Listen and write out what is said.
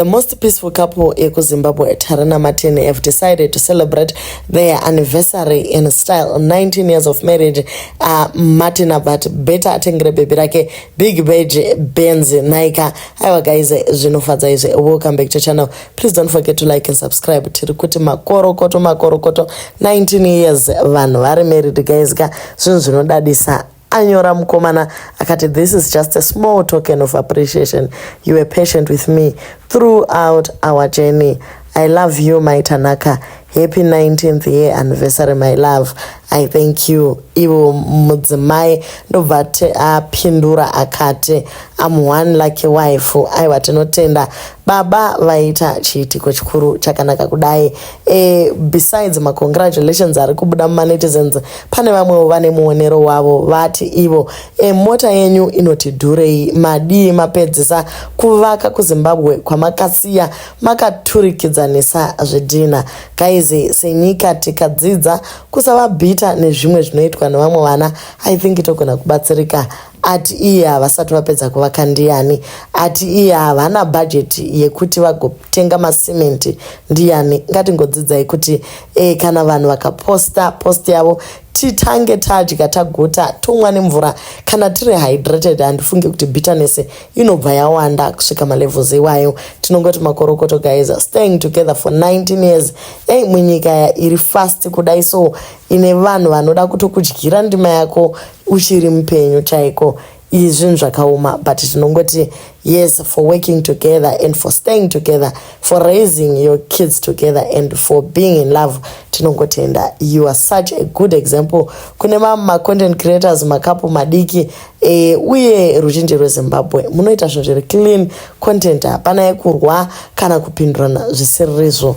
The most peaceful couple in Zimbabwe, Tara na Martin, have decided to celebrate their anniversary in style. 19 years of marriage. Martin but better atengere baby rake big beige Benz Naika. Hiwa guys, welcome back to the channel. Please don't forget to like and subscribe. Tirikuti makoro koto 19 years vanhu vari married guys ka zvinhu zvinodadisa. Anyora mukomana akati, this is just a small token of appreciation. You were patient with me throughout our journey. I love you, my Tanaka. Happy 19th year anniversary, my love. I thank you. Ivo mudzimai ndobvate apindura akati, I'm one lucky wife. Aiwa tinotenda baba vaita chiitiko chikuru chakanaka kudai. Besides ma congratulations ari kubuda netizens, pane vamwe vane muonero wavo vati ivo mota yenyu inotidhurei, madii mapedzisa kuvaka kuZimbabwe kwamakasiya makaturikidzanisa zvidhina. Guys, senyika tikadzidza kusava bita nezvimwe zvinoitwa nevamwe vana, I think itogona kubatsirika. Ati iya havasati vapedza kuvaka ndiani, ati iya havana budget yekuti vagotenga masimenti ndiani. Ngatingodzidzai kuti kana vanhu vakaposta post yavo titange tadya taguta tumwa nemvura kana tiri hydrated. Handifungi kuti bitterness inobva yawanda kusvika malevels iwayo. Tinongoti makorokoto guys, staying together for 19 years munyika iri fast kudai, so ine vanhu vanoda kutokudyira ndima yako uchiri mupenyu chaiko. Izvinhu zvakaoma, but tinongoti yes, for working together and for staying together, for raising your kids together and for being in love. Tinongotenda you are such a good example kune ma content creators makapu madiki uye ruzhinji rweZimbabwe munoita zvinhu zviri clean content, hapana yekurwa kana kupindurana zvisiri izvo.